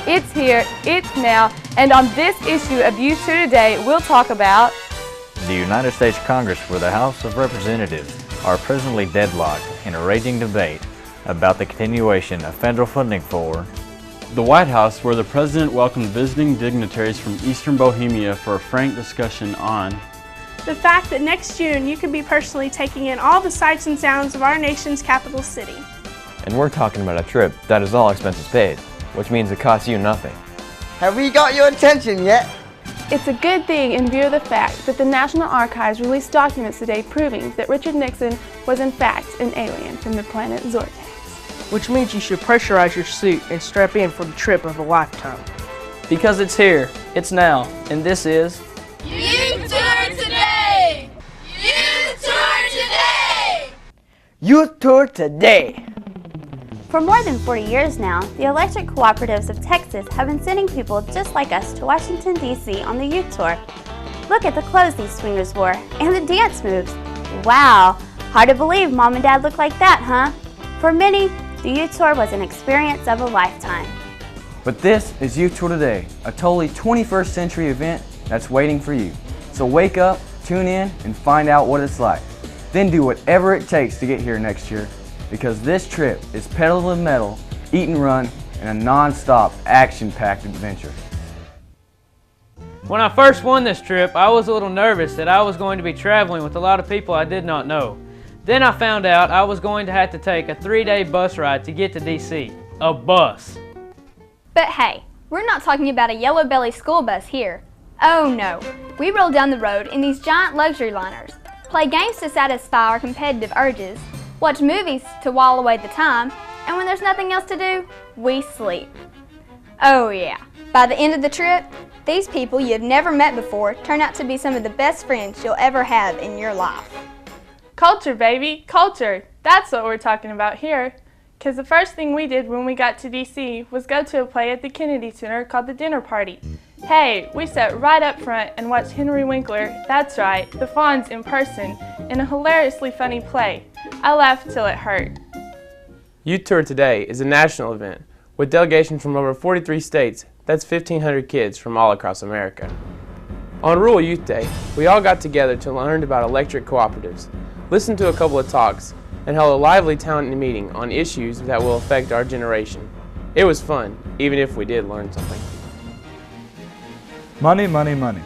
It's here, it's now, and on this issue of Youth Tour Today, we'll talk about the United States Congress, where the House of Representatives are presently deadlocked in a raging debate about the continuation of federal funding for the White House, where the President welcomed visiting dignitaries from Eastern Bohemia for a frank discussion on the fact that next June you could be personally taking in all the sights and sounds of our nation's capital city. And we're talking about a trip that is all expenses paid, which means it costs you nothing. Have we got your attention yet? It's a good thing in view of the fact that the National Archives released documents today proving that Richard Nixon was in fact an alien from the planet Zortex. Which means you should pressurize your suit and strap in for the trip of a lifetime. Because it's here, it's now, and this is Youth Tour Today! Youth Tour Today! Youth Tour Today! For more than 40 years now, the electric cooperatives of Texas have been sending people just like us to Washington, D.C. on the Youth Tour. Look at the clothes these swingers wore, and the dance moves. Wow, hard to believe Mom and Dad look like that, huh? For many, the Youth Tour was an experience of a lifetime. But this is Youth Tour Today, a totally 21st century event that's waiting for you. So wake up, tune in, and find out what it's like. Then do whatever it takes to get here next year, because this trip is pedal to the metal, eat and run, and a non-stop action-packed adventure. When I first won this trip, I was a little nervous that I was going to be traveling with a lot of people I did not know. Then I found out I was going to have to take a 3-day bus ride to get to DC. A bus. But hey, we're not talking about a yellow belly school bus here. Oh no, we roll down the road in these giant luxury liners, play games to satisfy our competitive urges, watch movies to while away the time, and when there's nothing else to do, we sleep. Oh yeah, by the end of the trip, these people you've never met before turn out to be some of the best friends you'll ever have in your life. Culture, baby, culture. That's what we're talking about here. Because the first thing we did when we got to DC was go to a play at the Kennedy Center called The Dinner Party. Hey, we sat right up front and watched Henry Winkler, that's right, the Fonz in person, in a hilariously funny play. I laughed till it hurt. Youth Tour Today is a national event with delegations from over 43 states. That's 1,500 kids from all across America. On Rural Youth Day, we all got together to learn about electric cooperatives, listened to a couple of talks, and held a lively town meeting on issues that will affect our generation. It was fun, even if we did learn something. Money, money, money.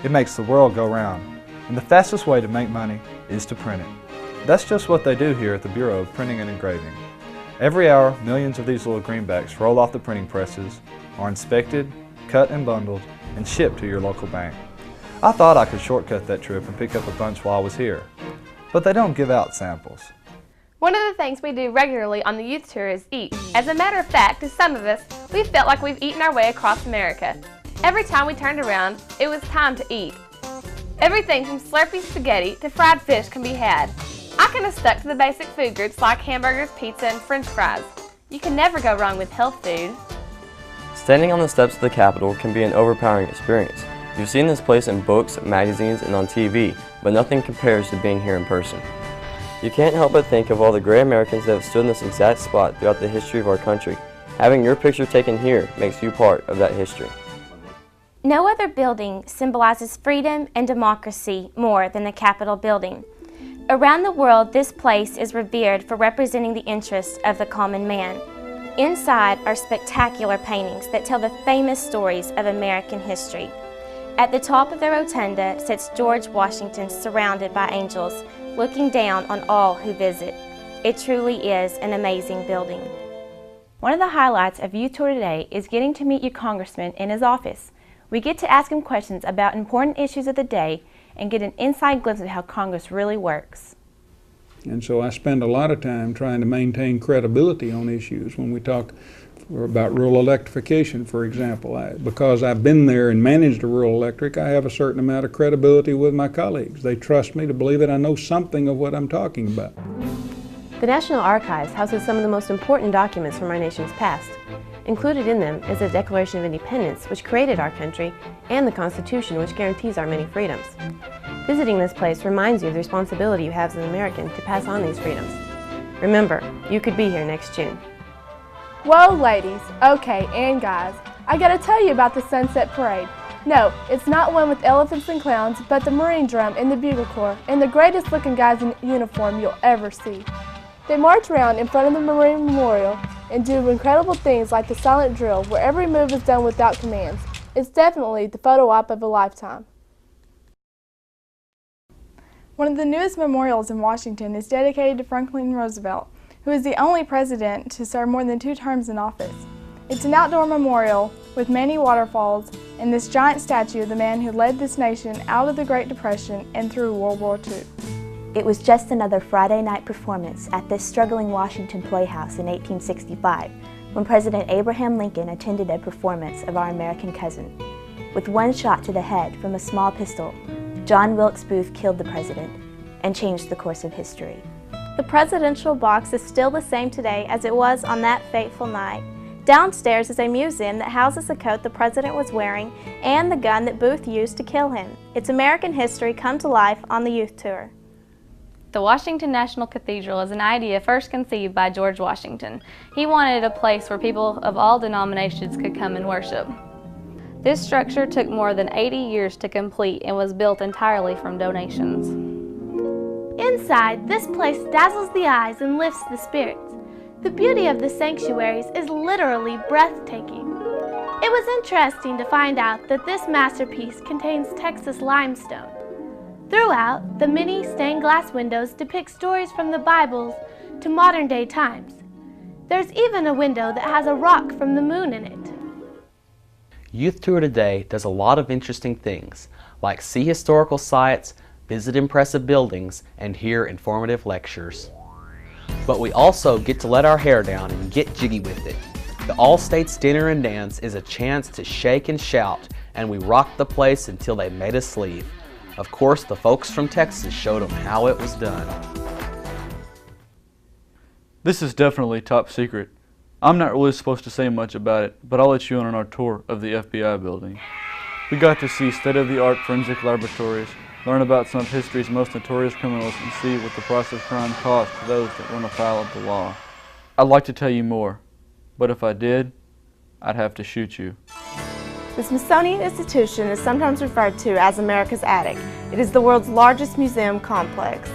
It makes the world go round. And the fastest way to make money is to print it. That's just what they do here at the Bureau of Printing and Engraving. Every hour, millions of these little greenbacks roll off the printing presses, are inspected, cut and bundled, and shipped to your local bank. I thought I could shortcut that trip and pick up a bunch while I was here, but they don't give out samples. One of the things we do regularly on the Youth Tour is eat. As a matter of fact, to some of us, we felt like we've eaten our way across America. Every time we turned around, it was time to eat. Everything from Slurpee spaghetti to fried fish can be had. I kind of stuck to the basic food groups like hamburgers, pizza, and french fries. You can never go wrong with health food. Standing on the steps of the Capitol can be an overpowering experience. You've seen this place in books, magazines, and on TV, but nothing compares to being here in person. You can't help but think of all the great Americans that have stood in this exact spot throughout the history of our country. Having your picture taken here makes you part of that history. No other building symbolizes freedom and democracy more than the Capitol building. Around the world, this place is revered for representing the interests of the common man. Inside are spectacular paintings that tell the famous stories of American history. At the top of the rotunda sits George Washington surrounded by angels, looking down on all who visit. It truly is an amazing building. One of the highlights of Youth Tour Today is getting to meet your congressman in his office. We get to ask him questions about important issues of the day and get an inside glimpse of how Congress really works. And so I spend a lot of time trying to maintain credibility on issues when we talk about rural electrification, for example. Because I've been there and managed a rural electric, I have a certain amount of credibility with my colleagues. They trust me to believe that I know something of what I'm talking about. The National Archives houses some of the most important documents from our nation's past. Included in them is the Declaration of Independence, which created our country, and the Constitution, which guarantees our many freedoms. Visiting this place reminds you of the responsibility you have as an American to pass on these freedoms. Remember, you could be here next June. Whoa, ladies, okay, and guys, I gotta tell you about the Sunset Parade. No, it's not one with elephants and clowns, but the Marine Drum and the Bugle Corps, and the greatest looking guys in uniform you'll ever see. They march around in front of the Marine Memorial and do incredible things like the silent drill, where every move is done without commands. It's definitely the photo op of a lifetime. One of the newest memorials in Washington is dedicated to Franklin Roosevelt, who is the only president to serve more than 2 terms in office. It's an outdoor memorial with many waterfalls and this giant statue of the man who led this nation out of the Great Depression and through World War II. It was just another Friday night performance at this struggling Washington Playhouse in 1865 when President Abraham Lincoln attended a performance of Our American Cousin. With one shot to the head from a small pistol, John Wilkes Booth killed the president and changed the course of history. The presidential box is still the same today as it was on that fateful night. Downstairs is a museum that houses the coat the president was wearing and the gun that Booth used to kill him. It's American history come to life on the youth tour. The Washington National Cathedral is an idea first conceived by George Washington. He wanted a place where people of all denominations could come and worship. This structure took more than 80 years to complete and was built entirely from donations. Inside, this place dazzles the eyes and lifts the spirits. The beauty of the sanctuaries is literally breathtaking. It was interesting to find out that this masterpiece contains Texas limestone. Throughout, the many stained glass windows depict stories from the Bibles to modern day times. There's even a window that has a rock from the moon in it. Youth Tour Today does a lot of interesting things, like see historical sites, visit impressive buildings, and hear informative lectures. But we also get to let our hair down and get jiggy with it. The All States Dinner and Dance is a chance to shake and shout, and we rocked the place until they made us leave. Of course, the folks from Texas showed them how it was done. This is definitely top secret. I'm not really supposed to say much about it, but I'll let you in on our tour of the FBI building. We got to see state-of-the-art forensic laboratories, learn about some of history's most notorious criminals, and see what the price of crime costs to those that run afoul of the law. I'd like to tell you more, but if I did, I'd have to shoot you. The Smithsonian Institution is sometimes referred to as America's Attic. It is the world's largest museum complex.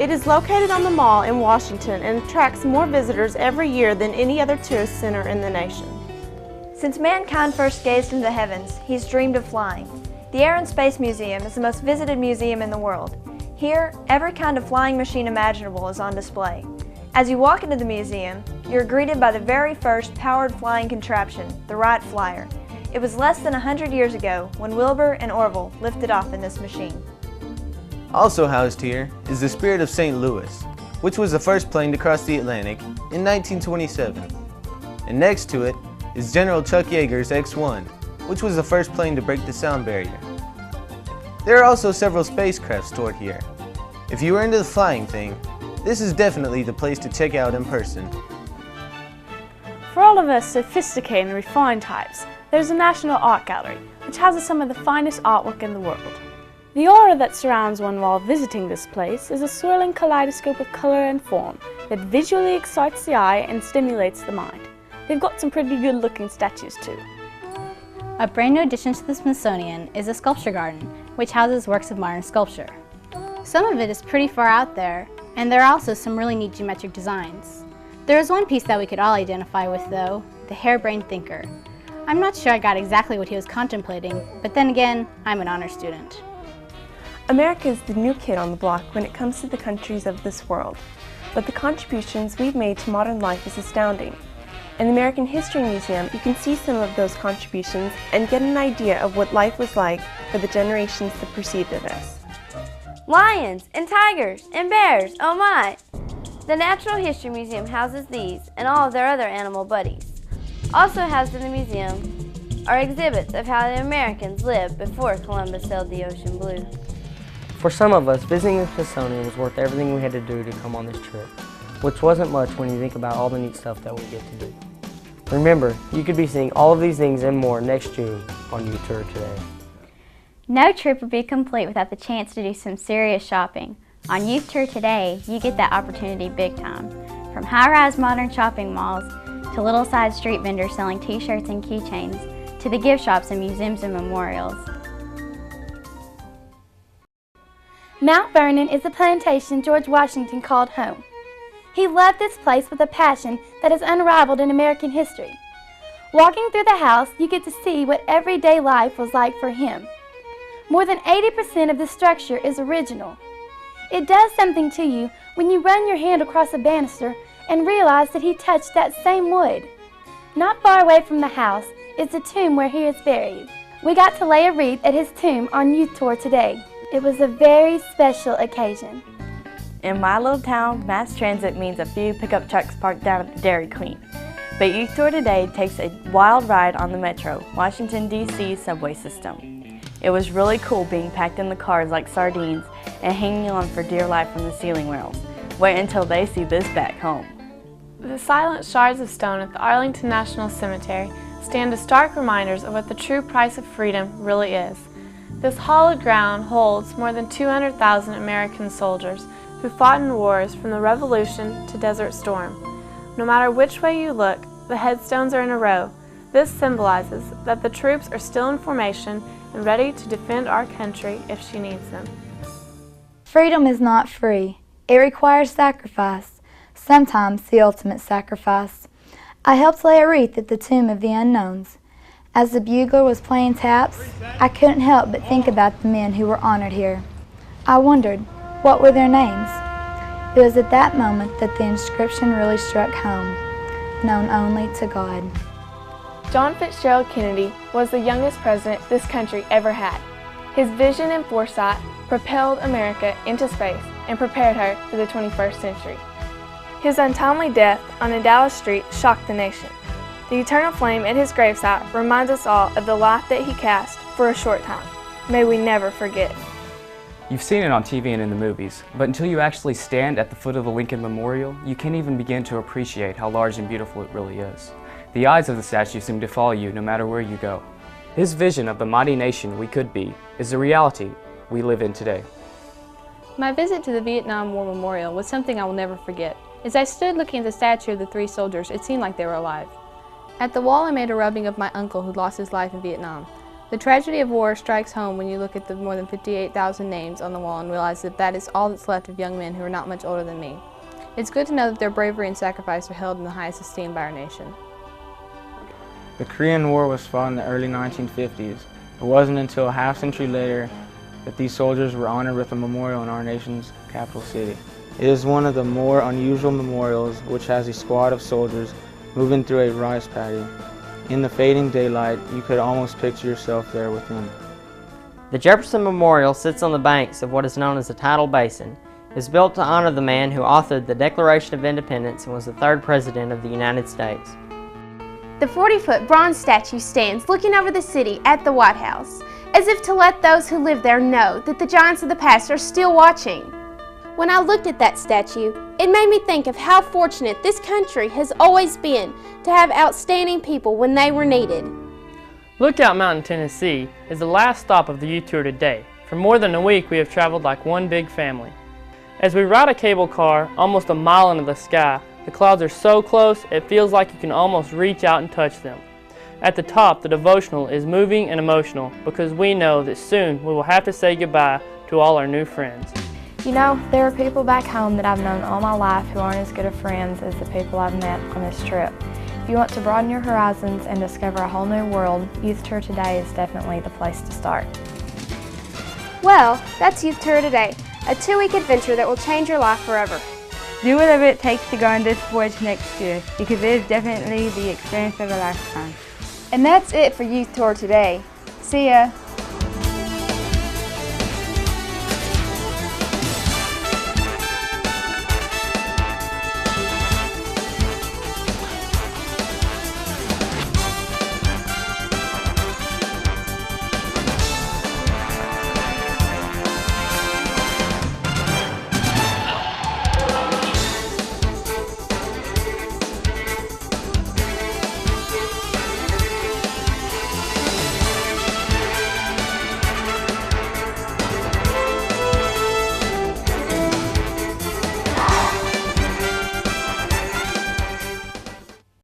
It is located on the Mall in Washington and attracts more visitors every year than any other tourist center in the nation. Since mankind first gazed into the heavens, he's dreamed of flying. The Air and Space Museum is the most visited museum in the world. Here, every kind of flying machine imaginable is on display. As you walk into the museum, you're greeted by the very first powered flying contraption, the Wright Flyer. It was less than 100 years ago when Wilbur and Orville lifted off in this machine. Also housed here is the Spirit of St. Louis, which was the first plane to cross the Atlantic in 1927. And next to it is General Chuck Yeager's X-1, which was the first plane to break the sound barrier. There are also several spacecraft stored here. If you are into the flying thing, this is definitely the place to check out in person. For all of us sophisticated and refined types, there's the National Art Gallery, which houses some of the finest artwork in the world. The aura that surrounds one while visiting this place is a swirling kaleidoscope of color and form that visually excites the eye and stimulates the mind. They've got some pretty good looking statues too. A brand new addition to the Smithsonian is a sculpture garden, which houses works of modern sculpture. Some of it is pretty far out there, and there are also some really neat geometric designs. There is one piece that we could all identify with though, the harebrained thinker. I'm not sure I got exactly what he was contemplating, but then again, I'm an honor student. America is the new kid on the block when it comes to the countries of this world, but the contributions we've made to modern life is astounding. In the American History Museum, you can see some of those contributions and get an idea of what life was like for the generations that preceded us. Lions and tigers and bears, oh my! The Natural History Museum houses these and all of their other animal buddies. Also housed in the museum are exhibits of how the Americans lived before Columbus sailed the ocean blue. For some of us, visiting the Smithsonian was worth everything we had to do to come on this trip, which wasn't much when you think about all the neat stuff that we get to do. Remember, you could be seeing all of these things and more next June on Youth Tour Today. No trip would be complete without the chance to do some serious shopping. On Youth Tour Today, you get that opportunity big time. From high-rise modern shopping malls to to little side street vendors selling t-shirts and keychains, to the gift shops and museums and memorials. Mount Vernon is a plantation George Washington called home. He loved this place with a passion that is unrivaled in American history. Walking through the house, you get to see what everyday life was like for him. More than 80% of the structure is original. It does something to you when you run your hand across a banister and realize that he touched that same wood. Not far away from the house is the tomb where he is buried. We got to lay a wreath at his tomb on Youth Tour today. It was a very special occasion. In my little town, mass transit means a few pickup trucks parked down at the Dairy Queen. But Youth Tour today takes a wild ride on the Metro, Washington, D.C. subway system. It was really cool being packed in the cars like sardines and hanging on for dear life from the ceiling rails. Wait until they see this back home. The silent shards of stone at the Arlington National Cemetery stand as stark reminders of what the true price of freedom really is. This hallowed ground holds more than 200,000 American soldiers who fought in wars from the Revolution to Desert Storm. No matter which way you look, the headstones are in a row. This symbolizes that the troops are still in formation and ready to defend our country if she needs them. Freedom is not free. It requires sacrifice, sometimes the ultimate sacrifice. I helped lay a wreath at the Tomb of the Unknowns. As the bugler was playing taps, I couldn't help but think about the men who were honored here. I wondered, what were their names? It was at that moment that the inscription really struck home, known only to God. John Fitzgerald Kennedy was the youngest president this country ever had. His vision and foresight propelled America into space and prepared her for the 21st century. His untimely death on a Dallas street shocked the nation. The eternal flame at his gravesite reminds us all of the light that he cast for a short time. May we never forget. You've seen it on TV and in the movies, but until you actually stand at the foot of the Lincoln Memorial, you can't even begin to appreciate how large and beautiful it really is. The eyes of the statue seem to follow you no matter where you go. His vision of the mighty nation we could be is the reality we live in today. My visit to the Vietnam War Memorial was something I will never forget. As I stood looking at the statue of the three soldiers, it seemed like they were alive. At the wall I made a rubbing of my uncle who lost his life in Vietnam. The tragedy of war strikes home when you look at the more than 58,000 names on the wall and realize that that is all that's left of young men who are not much older than me. It's good to know that their bravery and sacrifice are held in the highest esteem by our nation. The Korean War was fought in the early 1950s. It wasn't until a half-century later that these soldiers were honored with a memorial in our nation's capital city. It is one of the more unusual memorials which has a squad of soldiers moving through a rice paddy. In the fading daylight, you could almost picture yourself there with them. The Jefferson Memorial sits on the banks of what is known as the Tidal Basin. It is built to honor the man who authored the Declaration of Independence and was the third president of the United States. The 40-foot bronze statue stands looking over the city at the White House, as if to let those who live there know that the giants of the past are still watching. When I looked at that statue, it made me think of how fortunate this country has always been to have outstanding people when they were needed. Lookout Mountain, Tennessee is the last stop of the Youth Tour today. For more than a week, we have traveled like one big family. As we ride a cable car almost a mile into the sky, the clouds are so close it feels like you can almost reach out and touch them. At the top, the devotional is moving and emotional because we know that soon we will have to say goodbye to all our new friends. You know, there are people back home that I've known all my life who aren't as good of friends as the people I've met on this trip. If you want to broaden your horizons and discover a whole new world, Youth Tour Today is definitely the place to start. Well, that's Youth Tour Today, a 2-week adventure that will change your life forever. Do whatever it takes to go on this voyage next year, because it is definitely the experience of a lifetime. And that's it for Youth Tour Today. See ya!